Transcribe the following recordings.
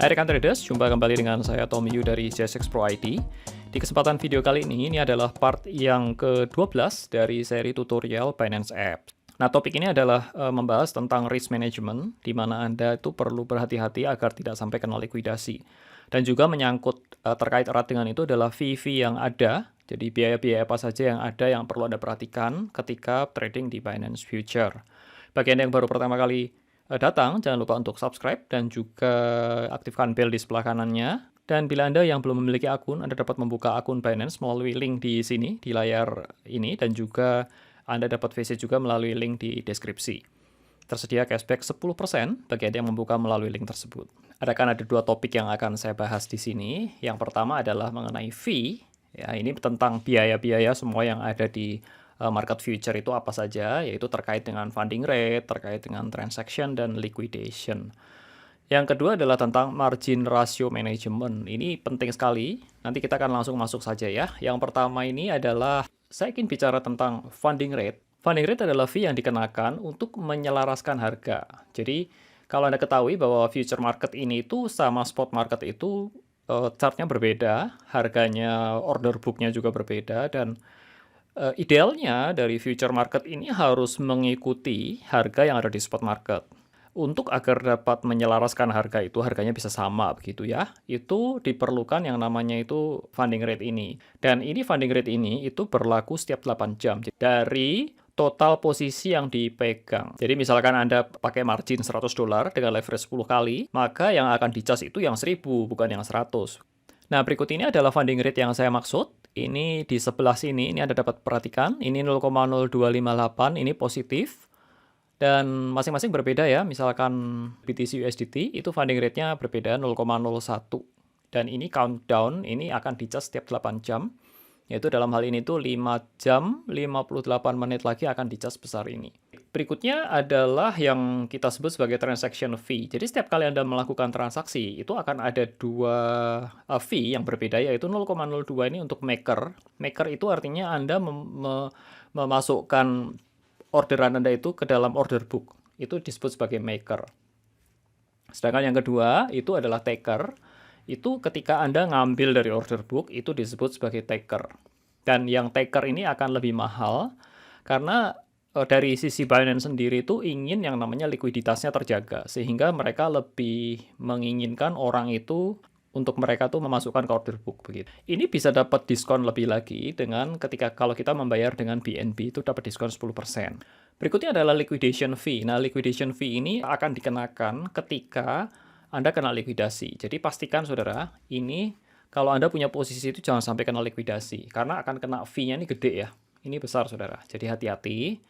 Hai rekan traders, jumpa kembali dengan saya Tommy Yu dari JSX Pro IT. Di kesempatan video kali ini adalah part yang ke-12 dari seri tutorial Binance App. Nah, topik ini adalah membahas tentang risk management, di mana Anda itu perlu berhati-hati agar tidak sampai kena likuidasi. Dan juga menyangkut terkait erat dengan itu adalah fee-fee yang ada, jadi biaya-biaya apa saja yang ada yang perlu Anda perhatikan ketika trading di Binance Future. Bagi Anda yang baru pertama kali datang, jangan lupa untuk subscribe dan juga aktifkan bell di sebelah kanannya. Dan bila Anda yang belum memiliki akun, Anda dapat membuka akun Binance melalui link di sini, di layar ini, dan juga Anda dapat visit juga melalui link di deskripsi. Tersedia cashback 10% bagi Anda yang membuka melalui link tersebut. Ada dua topik yang akan saya bahas di sini. Yang pertama adalah mengenai fee. Ya, ini tentang biaya-biaya semua yang ada di market future itu apa saja, yaitu terkait dengan funding rate, terkait dengan transaction, dan liquidation. Yang kedua adalah tentang margin ratio management. Ini penting sekali, nanti kita akan langsung masuk saja ya. Yang pertama ini adalah, saya ingin bicara tentang funding rate. Funding rate adalah fee yang dikenakan untuk menyelaraskan harga. Jadi, kalau Anda ketahui bahwa future market ini itu sama spot market itu chartnya berbeda, harganya, order booknya juga berbeda, dan idealnya dari future market ini harus mengikuti harga yang ada di spot market. Untuk agar dapat menyelaraskan harga itu, harganya bisa sama begitu ya, itu diperlukan yang namanya itu funding rate ini. Dan ini funding rate ini itu berlaku setiap 8 jam dari total posisi yang dipegang. Jadi misalkan Anda pakai margin $100 dengan leverage 10 kali, maka yang akan dicas itu yang 1000, bukan yang 100. Nah, berikut ini adalah funding rate yang saya maksud. Ini di sebelah sini, ini Anda dapat perhatikan, ini 0,0258, ini positif. Dan masing-masing berbeda ya, misalkan BTC USDT, itu funding rate-nya berbeda 0,01. Dan ini countdown, ini akan dicas setiap 8 jam. Yaitu dalam hal ini tuh 5 jam, 58 menit lagi akan dicas besar ini. Berikutnya adalah yang kita sebut sebagai transaction fee. Jadi setiap kali Anda melakukan transaksi, itu akan ada dua fee yang berbeda, yaitu 0,02 ini untuk maker. Maker itu artinya Anda memasukkan orderan Anda itu ke dalam order book. Itu disebut sebagai maker. Sedangkan yang kedua, itu adalah taker. Itu ketika Anda ngambil dari order book, itu disebut sebagai taker. Dan yang taker ini akan lebih mahal, karena dari sisi Binance sendiri itu ingin yang namanya likuiditasnya terjaga, sehingga mereka lebih menginginkan orang itu untuk mereka tuh memasukkan ke order book begitu. Ini bisa dapat diskon lebih lagi dengan ketika kalau kita membayar dengan BNB itu dapat diskon 10%. Berikutnya adalah liquidation fee. Nah, liquidation fee ini akan dikenakan ketika Anda kena likuidasi. Jadi pastikan saudara, ini kalau Anda punya posisi itu jangan sampai kena likuidasi, karena akan kena fee-nya ini gede ya. Ini besar saudara. Jadi hati-hati.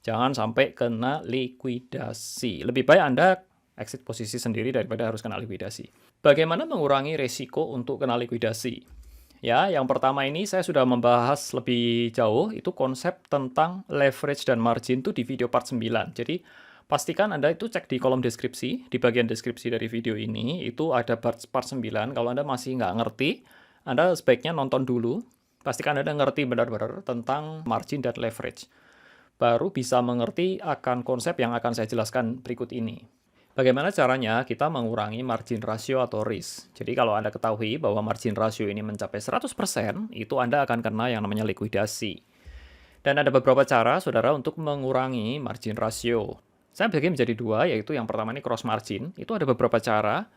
Jangan sampai kena likuidasi. Lebih baik Anda exit posisi sendiri daripada harus kena likuidasi. Bagaimana mengurangi resiko untuk kena likuidasi? Ya, yang pertama ini saya sudah membahas lebih jauh, itu konsep tentang leverage dan margin itu di video part 9. Jadi, pastikan Anda itu cek di kolom deskripsi, di bagian deskripsi dari video ini, itu ada part 9. Kalau Anda masih nggak ngerti, Anda sebaiknya nonton dulu. Pastikan Anda ngerti benar-benar tentang margin dan leverage. Baru bisa mengerti akan konsep yang akan saya jelaskan berikut ini. Bagaimana caranya kita mengurangi margin ratio atau risk? Jadi kalau Anda ketahui bahwa margin ratio ini mencapai 100%, itu Anda akan kena yang namanya likuidasi. Dan ada beberapa cara, saudara, untuk mengurangi margin ratio. Saya bagi menjadi dua, yaitu yang pertama ini cross margin. Itu ada beberapa cara.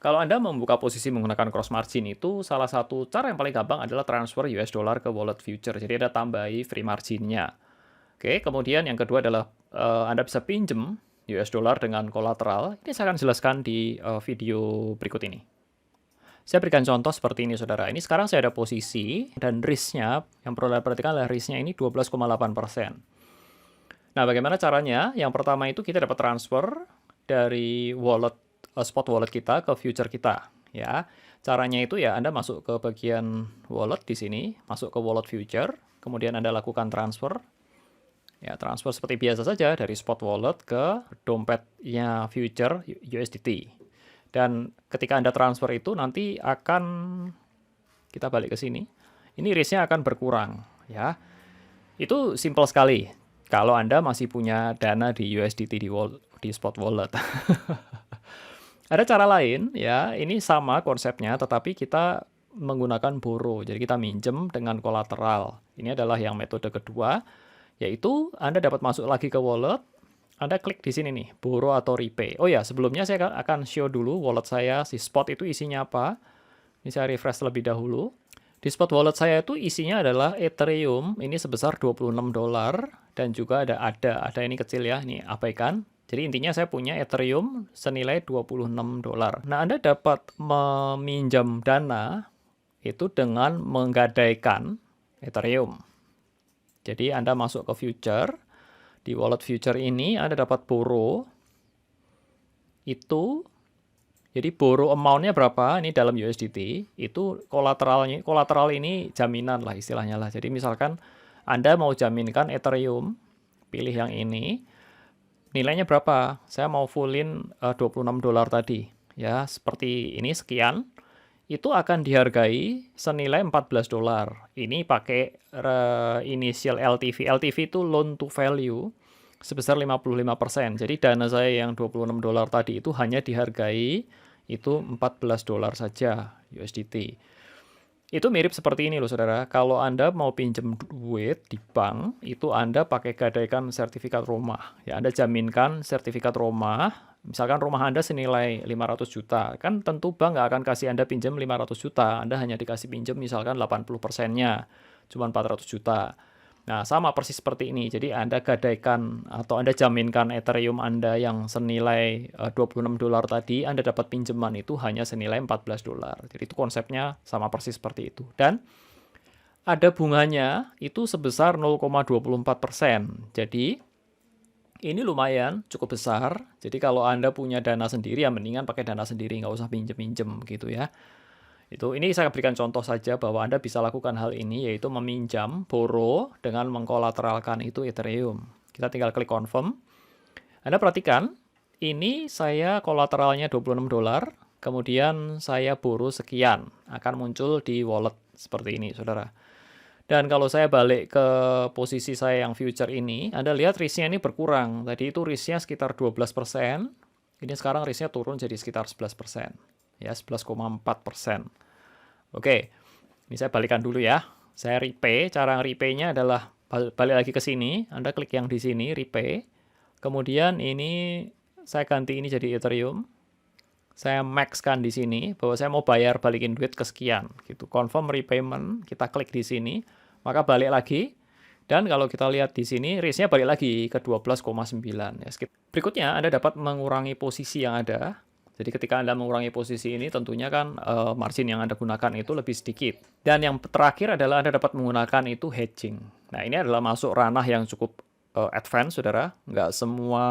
Kalau Anda membuka posisi menggunakan cross margin itu, salah satu cara yang paling gampang adalah transfer US dollar ke wallet future. Jadi Anda tambahi free margin-nya. Oke, kemudian yang kedua adalah Anda bisa pinjem US dollar dengan kolateral. Ini saya akan jelaskan di video berikut ini. Saya berikan contoh seperti ini, saudara. Ini sekarang saya ada posisi, dan risk-nya, yang perlu Anda perhatikan adalah risk-nya ini 12,8%. Nah, bagaimana caranya? Yang pertama itu kita dapat transfer dari wallet, spot wallet kita ke future kita. Ya, caranya itu ya Anda masuk ke bagian wallet di sini, masuk ke wallet future, kemudian Anda lakukan transfer. Ya, transfer seperti biasa saja dari spot wallet ke dompetnya future USDT. Dan ketika Anda transfer itu nanti akan, kita balik ke sini, ini risk-nya akan berkurang. Ya, itu simple sekali. Kalau Anda masih punya dana di USDT di spot wallet. Ada cara lain ya, ini sama konsepnya tetapi kita menggunakan borrow. Jadi kita minjem dengan kolateral. Ini adalah yang metode kedua, yaitu Anda dapat masuk lagi ke wallet, Anda klik di sini nih, borrow atau repay. Oh ya, sebelumnya saya akan show dulu wallet saya, si spot itu isinya apa. Ini saya refresh terlebih dahulu. Di spot wallet saya itu isinya adalah Ethereum, ini sebesar $26, dan juga ada ini kecil ya, ini abaikan. Jadi intinya saya punya Ethereum senilai $26. Nah, Anda dapat meminjam dana itu dengan menggadaikan Ethereum. Jadi Anda masuk ke future, di wallet future ini Anda dapat borrow, itu jadi borrow amount-nya berapa, ini dalam USDT, itu kolateral ini jaminan lah istilahnya lah. Jadi misalkan Anda mau jaminkan Ethereum, pilih yang ini, nilainya berapa? Saya mau fullin $26 tadi. Ya, seperti ini sekian. Itu akan dihargai senilai $14. Ini pakai initial LTV. LTV itu loan to value sebesar 55%. Jadi dana saya yang $26 tadi itu hanya dihargai itu $14 saja USDT. Itu mirip seperti ini loh saudara, kalau Anda mau pinjam duit di bank, itu Anda pakai gadaikan sertifikat rumah. Ya, Anda jaminkan sertifikat rumah, misalkan rumah Anda senilai 500 juta, kan tentu bank nggak akan kasih Anda pinjam 500 juta, Anda hanya dikasih pinjam misalkan 80%-nya, cuma 400 juta. Nah, sama persis seperti ini. Jadi Anda gadaikan atau Anda jaminkan Ethereum Anda yang senilai $26 tadi, Anda dapat pinjaman itu hanya senilai $14. Jadi itu konsepnya sama persis seperti itu. Dan ada bunganya itu sebesar 0,24%. Jadi ini lumayan cukup besar. Jadi kalau Anda punya dana sendiri ya mendingan pakai dana sendiri, nggak usah pinjem-pinjem gitu ya. Ini saya berikan contoh saja bahwa Anda bisa lakukan hal ini, yaitu meminjam, borrow, dengan mengkolateralkan itu Ethereum. Kita tinggal klik confirm. Anda perhatikan, ini saya kolateralnya $26, kemudian saya borrow sekian, akan muncul di wallet seperti ini, saudara. Dan kalau saya balik ke posisi saya yang future ini, Anda lihat risknya ini berkurang. Tadi itu risknya sekitar 12%, ini sekarang risknya turun jadi sekitar 11%. Ya, 11,4%. Oke, ini saya balikan dulu ya. Saya repay, cara repay-nya adalah balik lagi ke sini, Anda klik yang di sini, repay. Kemudian ini saya ganti ini jadi Ethereum. Saya max-kan di sini, bahwa saya mau bayar balikin duit ke sekian. Gitu. Confirm repayment, kita klik di sini, maka balik lagi. Dan kalau kita lihat di sini, risknya balik lagi ke 12,9. Ya, berikutnya, Anda dapat mengurangi posisi yang ada. Jadi ketika Anda mengurangi posisi ini, tentunya kan margin yang Anda gunakan itu lebih sedikit. Dan yang terakhir adalah Anda dapat menggunakan itu hedging. Nah, ini adalah masuk ranah yang cukup advance, saudara. Nggak semua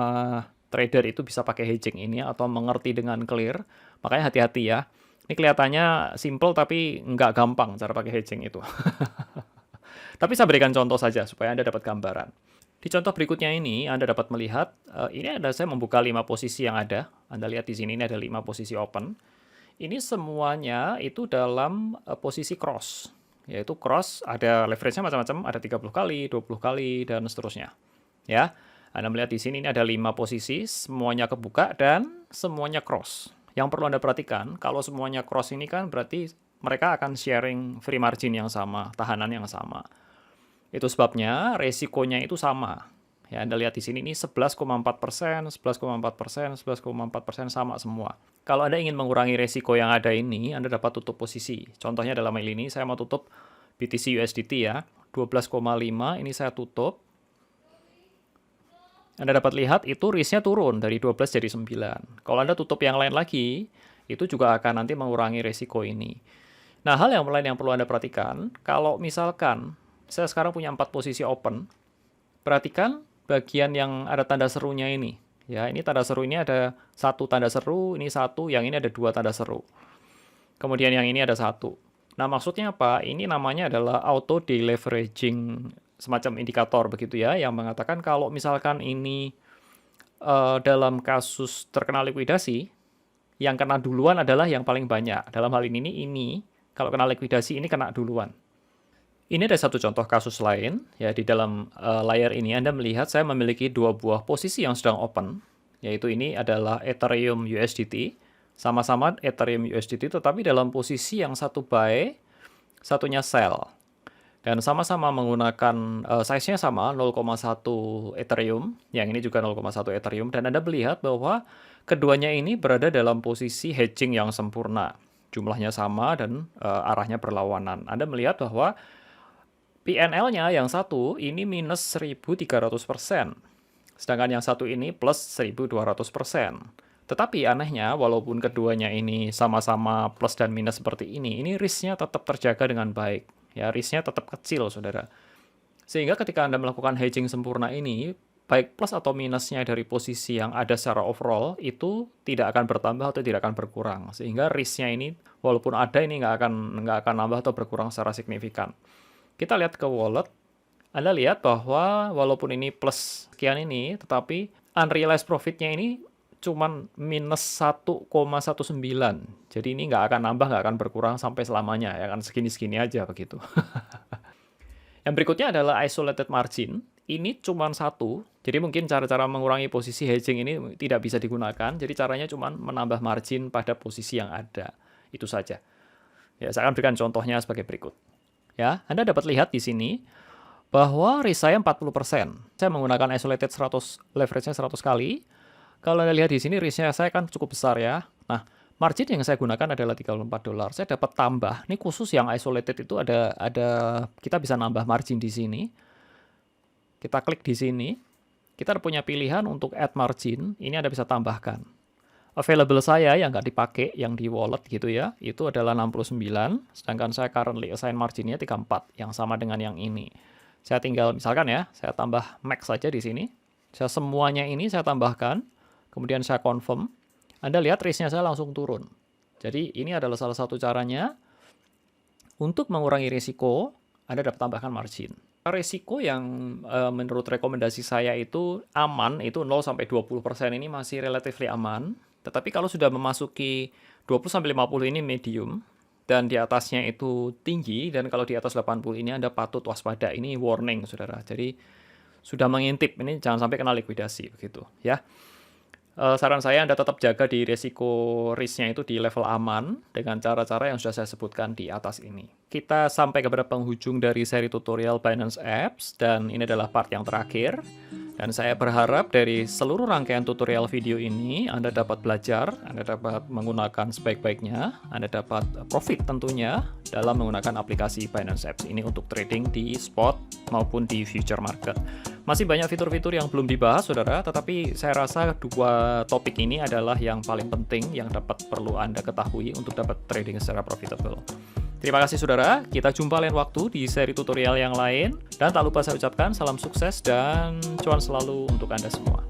trader itu bisa pakai hedging ini atau mengerti dengan clear. Makanya hati-hati ya. Ini kelihatannya simple tapi nggak gampang cara pakai hedging itu. Tapi saya berikan contoh saja supaya Anda dapat gambaran. Di contoh berikutnya ini, Anda dapat melihat, ini ada saya membuka 5 posisi yang ada. Anda lihat di sini, ini ada 5 posisi open. Ini semuanya itu dalam posisi cross. Yaitu cross, ada leverage-nya macam-macam, ada 30 kali, 20 kali, dan seterusnya. Ya, Anda melihat di sini, ini ada 5 posisi, semuanya kebuka, dan semuanya cross. Yang perlu Anda perhatikan, kalau semuanya cross ini kan berarti mereka akan sharing free margin yang sama, tahanan yang sama. Itu sebabnya resikonya itu sama. Ya, Anda lihat di sini ini 11,4%, 11,4%, 11,4% sama semua. Kalau Anda ingin mengurangi resiko yang ada ini, Anda dapat tutup posisi. Contohnya dalam hal ini saya mau tutup BTC USDT ya, 12,5 ini saya tutup. Anda dapat lihat itu risknya turun dari 12 jadi 9. Kalau Anda tutup yang lain lagi, itu juga akan nanti mengurangi resiko ini. Nah, hal yang lain yang perlu Anda perhatikan, kalau misalkan saya sekarang punya 4 posisi open. Perhatikan bagian yang ada tanda serunya ini. Ya, ini tanda seru ini ada 1 tanda seru, ini 1, yang ini ada 2 tanda seru. Kemudian yang ini ada 1. Nah, maksudnya apa? Ini namanya adalah auto deleveraging, semacam indikator begitu ya, yang mengatakan kalau misalkan ini dalam kasus terkena likuidasi, yang kena duluan adalah yang paling banyak. Dalam hal ini kalau kena likuidasi ini kena duluan. Ini ada satu contoh kasus lain, ya di dalam layar ini Anda melihat saya memiliki 2 buah posisi yang sedang open, yaitu ini adalah Ethereum USDT, Sama-sama Ethereum USDT tetapi dalam posisi yang satu buy, satunya sell. Dan sama-sama menggunakan size-nya sama 0,1 Ethereum, yang ini juga 0,1 Ethereum, dan Anda melihat bahwa keduanya ini berada dalam posisi hedging yang sempurna. Jumlahnya sama dan arahnya berlawanan. Anda melihat bahwa PNL-nya yang satu ini minus 1.300%, sedangkan yang satu ini plus 1.200%. Tetapi anehnya, walaupun keduanya ini sama-sama plus dan minus seperti ini risk-nya tetap terjaga dengan baik. Ya, risk-nya tetap kecil, saudara. Sehingga ketika Anda melakukan hedging sempurna ini, baik plus atau minusnya dari posisi yang ada secara overall, itu tidak akan bertambah atau tidak akan berkurang. Sehingga risk-nya ini, walaupun ada, ini nggak akan nambah atau berkurang secara signifikan. Kita lihat ke wallet, Anda lihat bahwa walaupun ini plus sekian ini, tetapi unrealized profit-nya ini cuman minus 1,19. Jadi ini nggak akan nambah, nggak akan berkurang sampai selamanya, ya kan segini-segini aja begitu. Yang berikutnya adalah isolated margin. Ini cuman satu, jadi mungkin cara-cara mengurangi posisi hedging ini tidak bisa digunakan, jadi caranya cuman menambah margin pada posisi yang ada. Itu saja. Ya, saya akan berikan contohnya sebagai berikut. Ya, Anda dapat lihat di sini bahwa risk saya 40%. Saya menggunakan isolated 100, leverage-nya 100 kali. Kalau Anda lihat di sini risk-nya saya kan cukup besar ya. Nah, margin yang saya gunakan adalah $34. Saya dapat tambah. Ini khusus yang isolated itu ada kita bisa nambah margin di sini. Kita klik di sini. Kita punya pilihan untuk add margin. Ini Anda bisa tambahkan. Available saya yang nggak dipakai, yang di wallet gitu ya, itu adalah 69. Sedangkan saya currently assign marginnya 34, yang sama dengan yang ini. Saya tinggal misalkan ya, saya tambah max saja di sini. Saya semuanya ini saya tambahkan. Kemudian saya confirm, Anda lihat risk-nya saya langsung turun. Jadi ini adalah salah satu caranya untuk mengurangi risiko, Anda dapat tambahkan margin. Risiko yang menurut rekomendasi saya itu aman, itu 0-20% ini masih relatif aman. Tetapi kalau sudah memasuki 20-50 ini medium, dan di atasnya itu tinggi, dan kalau di atas 80 ini Anda patut waspada, ini warning saudara. Jadi sudah mengintip, ini jangan sampai kena likuidasi begitu ya. Saran saya Anda tetap jaga di risiko risk-nya itu di level aman dengan cara-cara yang sudah saya sebutkan di atas ini. Kita sampai kepada penghujung dari seri tutorial Binance Apps dan ini adalah part yang terakhir. Dan saya berharap dari seluruh rangkaian tutorial video ini Anda dapat belajar, Anda dapat menggunakan sebaik-baiknya, Anda dapat profit tentunya dalam menggunakan aplikasi Binance Apps ini untuk trading di spot maupun di future market. Masih banyak fitur-fitur yang belum dibahas, saudara, tetapi saya rasa dua topik ini adalah yang paling penting yang perlu Anda ketahui untuk dapat trading secara profitable. Terima kasih saudara, kita jumpa lain waktu di seri tutorial yang lain. Dan tak lupa saya ucapkan salam sukses dan cuan selalu untuk Anda semua.